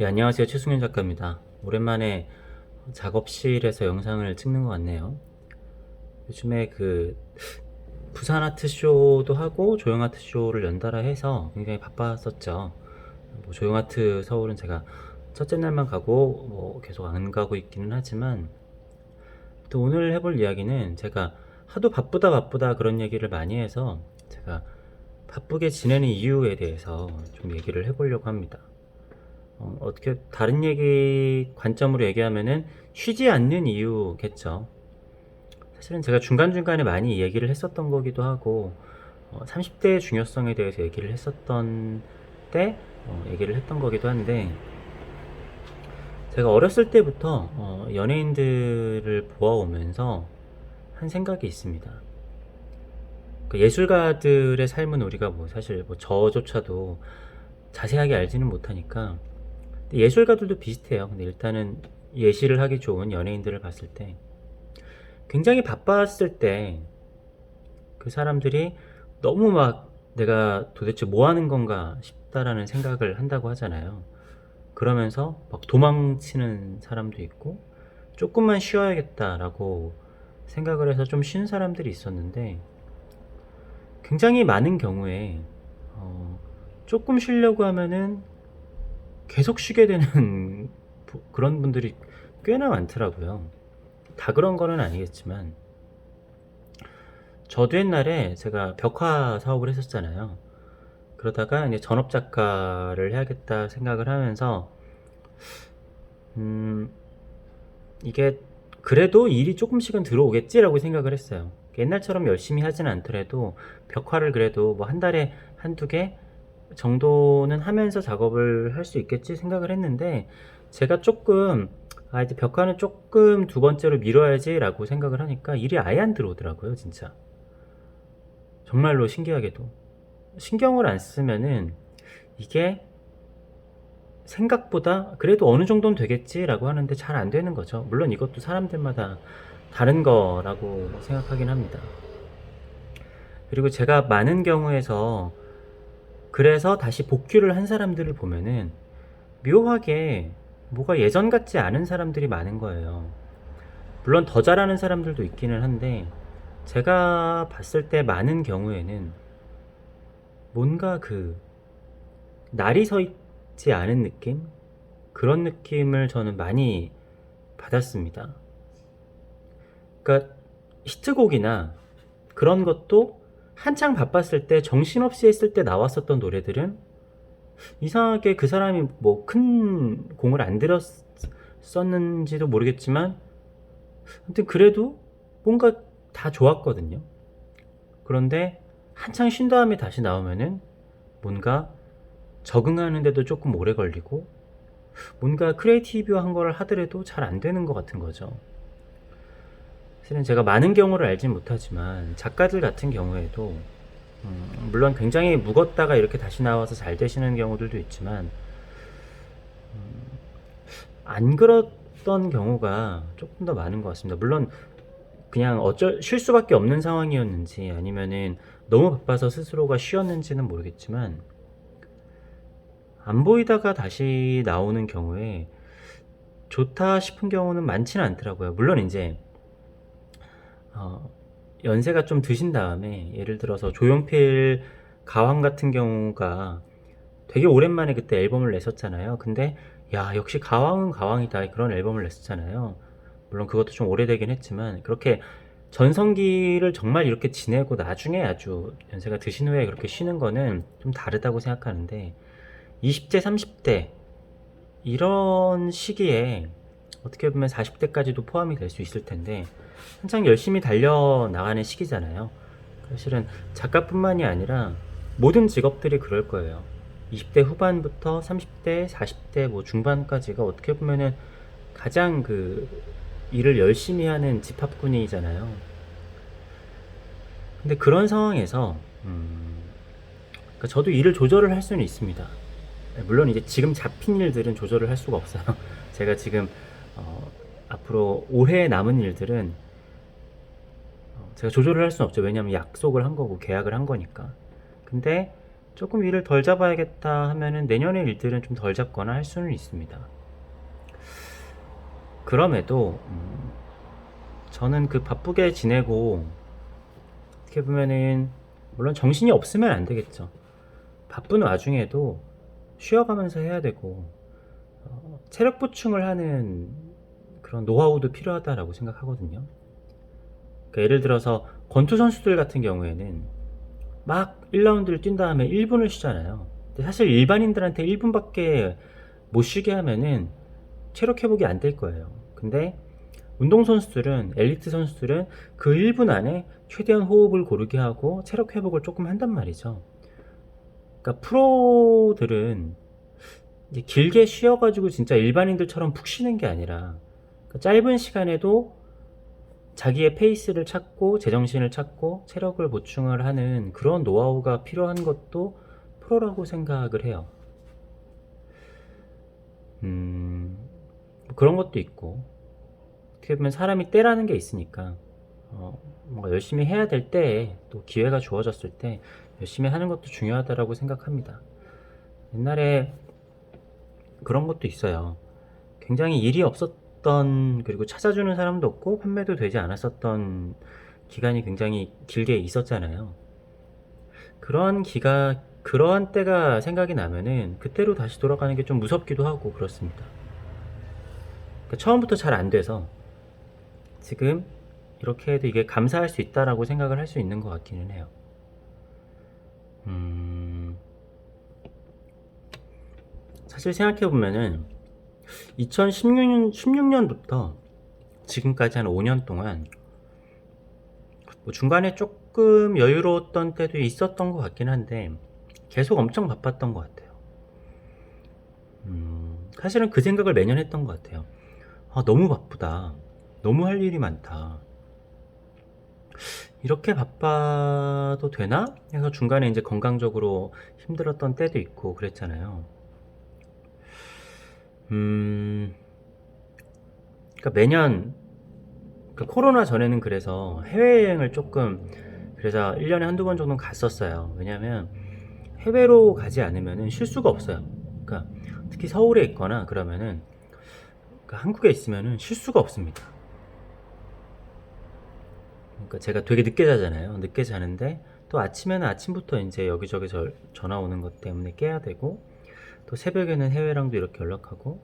예, 안녕하세요. 최승윤 작가입니다. 오랜만에 작업실에서 영상을 찍는 것 같네요. 요즘에 부산 아트쇼도 하고 조형 아트쇼를 연달아 해서 굉장히 바빴었죠. 뭐 조형 아트 서울은 제가 첫째 날만 가고 뭐 계속 안 가고 있기는 하지만, 또 오늘 해볼 이야기는 제가 하도 바쁘다 바쁘다 그런 얘기를 많이 해서 제가 바쁘게 지내는 이유에 대해서 좀 얘기를 해보려고 합니다. 어떻게 다른 얘기 관점으로 얘기하면은 쉬지 않는 이유겠죠. 사실은 제가 중간중간에 많이 얘기를 했었던 거기도 하고, 30대의 중요성에 대해서 얘기를 했었던 때 얘기를 했던 거기도 한데, 제가 어렸을 때부터 연예인들을 보아오면서 한 생각이 있습니다. 그 예술가들의 삶은 우리가 뭐 사실 뭐 저조차도 자세하게 알지는 못하니까, 예술가들도 비슷해요. 근데 일단은 예시를 하기 좋은 연예인들을 봤을 때 굉장히 바빴을 때 그 사람들이 너무 막 내가 도대체 뭐 하는 건가 싶다라는 생각을 한다고 하잖아요. 그러면서 막 도망치는 사람도 있고, 조금만 쉬어야겠다라고 생각을 해서 좀 쉬는 사람들이 있었는데, 굉장히 많은 경우에 조금 쉬려고 하면은 계속 쉬게 되는 그런 분들이 꽤나 많더라고요. 다 그런 거는 아니겠지만, 저도 옛날에 제가 벽화 사업을 했었잖아요. 그러다가 이제 전업 작가를 해야겠다 생각을 하면서, 음, 이게 그래도 일이 조금씩은 들어오겠지라고 생각을 했어요. 옛날처럼 열심히 하진 않더라도 벽화를 그래도 뭐 한 달에 한두 개 정도는 하면서 작업을 할 수 있겠지 생각을 했는데, 제가 조금 이제 벽화는 조금 두 번째로 미뤄야지 라고 생각을 하니까 일이 아예 안 들어오더라고요, 진짜. 정말로 신기하게도 신경을 안 쓰면은 이게 생각보다 그래도 어느 정도는 되겠지라고 하는데 잘 안 되는 거죠. 물론 이것도 사람들마다 다른 거라고 생각하긴 합니다. 그리고 제가 많은 경우에서 그래서 다시 복귀를 한 사람들을 보면은 묘하게 뭐가 예전 같지 않은 사람들이 많은 거예요. 물론 더 잘하는 사람들도 있기는 한데, 제가 봤을 때 많은 경우에는 뭔가 날이 서 있지 않은 느낌? 그런 느낌을 저는 많이 받았습니다. 그러니까 히트곡이나 그런 것도 한창 바빴을 때 정신없이 했을 때 나왔었던 노래들은 이상하게 그 사람이 뭐 큰 공을 안 들였었는지도 모르겠지만, 아무튼 그래도 뭔가 다 좋았거든요. 그런데 한창 쉰 다음에 다시 나오면은 뭔가 적응하는데도 조금 오래 걸리고, 뭔가 크리에이티브한 걸 하더라도 잘 안 되는 것 같은 거죠. 사실은 제가 많은 경우를 알진 못하지만 작가들 같은 경우에도 물론 굉장히 묵었다가 이렇게 다시 나와서 잘 되시는 경우들도 있지만, 안 그렇던 경우가 조금 더 많은 것 같습니다. 물론 그냥 쉴 수밖에 없는 상황이었는지 아니면은 너무 바빠서 스스로가 쉬었는지는 모르겠지만, 안 보이다가 다시 나오는 경우에 좋다 싶은 경우는 많지는 않더라고요. 물론 이제 어, 연세가 좀 드신 다음에, 예를 들어서 조용필 가왕 같은 경우가 되게 오랜만에 그때 앨범을 냈었잖아요. 근데 야, 역시 가왕은 가왕이다, 그런 앨범을 냈었잖아요. 물론 그것도 좀 오래되긴 했지만, 그렇게 전성기를 정말 이렇게 지내고 나중에 아주 연세가 드신 후에 그렇게 쉬는 거는 좀 다르다고 생각하는데, 20대 30대 이런 시기에 어떻게 보면 40대까지도 포함이 될 수 있을 텐데, 한창 열심히 달려나가는 시기잖아요. 사실은 작가뿐만이 아니라 모든 직업들이 그럴 거예요. 20대 후반부터 30대, 40대 뭐 중반까지가 어떻게 보면은 가장 일을 열심히 하는 집합군이잖아요. 근데 그런 상황에서 그러니까 저도 일을 조절을 할 수는 있습니다. 물론 이제 지금 잡힌 일들은 조절을 할 수가 없어요. 제가 지금 어, 앞으로 올해 남은 일들은 제가 조절을 할 수는 없죠. 왜냐하면 약속을 한 거고 계약을 한 거니까. 근데 조금 일을 덜 잡아야겠다 하면은 내년에 일들은 좀 덜 잡거나 할 수는 있습니다. 그럼에도 저는 그 바쁘게 지내고 어떻게 보면은 물론 정신이 없으면 안 되겠죠. 바쁜 와중에도 쉬어가면서 해야 되고 체력 보충을 하는 그런 노하우도 필요하다라고 생각하거든요. 그러니까 예를 들어서 권투 선수들 같은 경우에는 막 1라운드를 뛴 다음에 1분을 쉬잖아요. 근데 사실 일반인들한테 1분밖에 못 쉬게 하면은 체력 회복이 안 될 거예요. 근데 운동선수들은, 엘리트 선수들은 그 1분 안에 최대한 호흡을 고르게 하고 체력 회복을 조금 한단 말이죠. 그러니까 프로들은 이제 길게 쉬어가지고 진짜 일반인들처럼 푹 쉬는 게 아니라 그러니까 짧은 시간에도 자기의 페이스를 찾고 제정신을 찾고 체력을 보충을 하는 그런 노하우가 필요한 것도 프로라고 생각을 해요. 뭐 그런 것도 있고 어떻게 보면 사람이 때라는 게 있으니까 뭔가 열심히 해야 될 때에 또 기회가 주어졌을 때 열심히 하는 것도 중요하다라고 생각합니다. 옛날에 그런 것도 있어요. 굉장히 일이 없었던 그리고 찾아주는 사람도 없고 판매도 되지 않았었던 기간이 굉장히 길게 있었잖아요. 그러한 때가 생각이 나면은 그때로 다시 돌아가는 게 좀 무섭기도 하고 그렇습니다. 그러니까 처음부터 잘 안 돼서 지금 이렇게 해도 이게 감사할 수 있다라고 생각을 할 수 있는 것 같기는 해요. 사실 생각해보면은 2016년부터 지금까지 한 5년 동안 뭐 중간에 조금 여유로웠던 때도 있었던 것 같긴 한데 계속 엄청 바빴던 것 같아요. 사실은 그 생각을 매년 했던 것 같아요. 너무 바쁘다. 너무 할 일이 많다. 이렇게 바빠도 되나? 해서 중간에 이제 건강적으로 힘들었던 때도 있고 그랬잖아요. 그러니까 매년 그러니까 코로나 전에는 그래서 해외여행을 조금 그래서 1년에 한두 번 정도는 갔었어요. 왜냐면 해외로 가지 않으면은 쉴 수가 없어요. 그러니까 특히 서울에 있거나 그러면은 그러니까 한국에 있으면은 쉴 수가 없습니다. 그러니까 제가 되게 늦게 자잖아요. 늦게 자는데 또 아침에는 아침부터 이제 여기저기 전화 오는 것 때문에 깨야 되고 또 새벽에는 해외랑도 이렇게 연락하고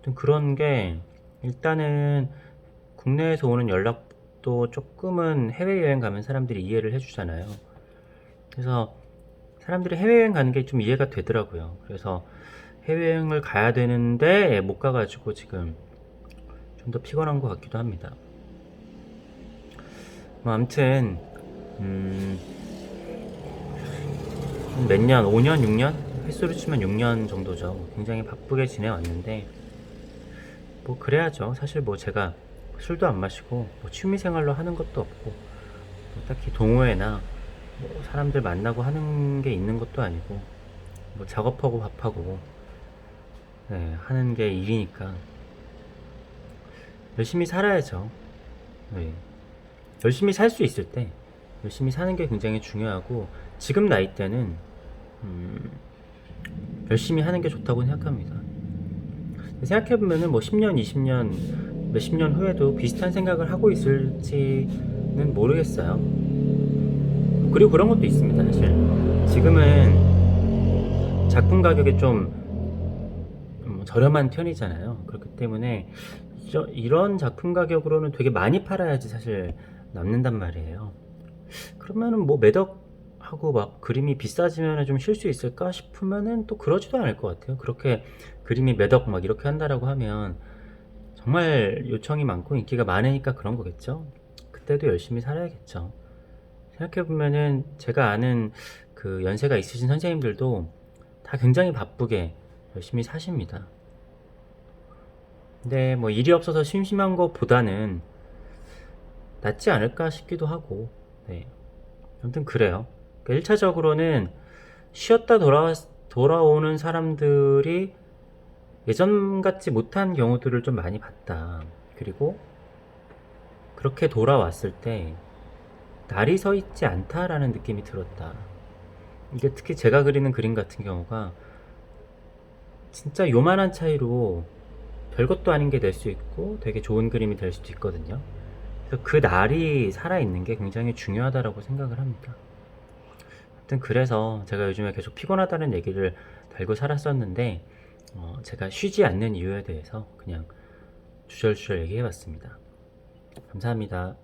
좀 그런 게 일단은 국내에서 오는 연락도 조금은 해외여행 가면 사람들이 이해를 해주잖아요. 그래서 사람들이 해외여행 가는 게 좀 이해가 되더라고요. 그래서 해외여행을 가야 되는데 못 가가지고 지금 좀 더 피곤한 것 같기도 합니다. 뭐 아무튼 몇 년, 5년, 6년? 횟수로 치면 6년 정도죠. 굉장히 바쁘게 지내왔는데 뭐 그래야죠. 사실 뭐 제가 술도 안 마시고 뭐 취미생활로 하는 것도 없고 뭐 딱히 동호회나 뭐 사람들 만나고 하는 게 있는 것도 아니고 뭐 작업하고 밥하고 네, 하는 게 일이니까 열심히 살아야죠. 네. 열심히 살 수 있을 때 열심히 사는 게 굉장히 중요하고 지금 나이 때는 열심히 하는 게 좋다고 생각합니다. 생각해보면은 뭐 10년, 20년, 몇십 년 후에도 비슷한 생각을 하고 있을지는 모르겠어요. 그리고 그런 것도 있습니다, 사실. 지금은 작품 가격이 좀 저렴한 편이잖아요. 그렇기 때문에 이런 작품 가격으로는 되게 많이 팔아야지 사실 남는단 말이에요. 그러면은 뭐 매덕하고 막 그림이 비싸지면 좀 쉴 수 있을까 싶으면은 또 그러지도 않을 것 같아요. 그렇게 그림이 매덕 막 이렇게 한다라고 하면 정말 요청이 많고 인기가 많으니까 그런 거겠죠. 그때도 열심히 살아야겠죠. 생각해보면은 제가 아는 그 연세가 있으신 선생님들도 다 굉장히 바쁘게 열심히 사십니다. 근데 뭐 일이 없어서 심심한 것보다는 낫지 않을까 싶기도 하고, 네. 아무튼 그래요. 그러니까 1차적으로는 쉬었다 돌아오는 사람들이 예전 같지 못한 경우들을 좀 많이 봤다. 그리고 그렇게 돌아왔을 때 날이 서 있지 않다라는 느낌이 들었다. 이게 특히 제가 그리는 그림 같은 경우가 진짜 요만한 차이로 별것도 아닌 게 될 수 있고 되게 좋은 그림이 될 수도 있거든요. 그래서 그 날이 살아있는 게 굉장히 중요하다라고 생각을 합니다. 하여튼 그래서 제가 요즘에 계속 피곤하다는 얘기를 달고 살았었는데 제가 쉬지 않는 이유에 대해서 그냥 주절주절 얘기해 봤습니다. 감사합니다.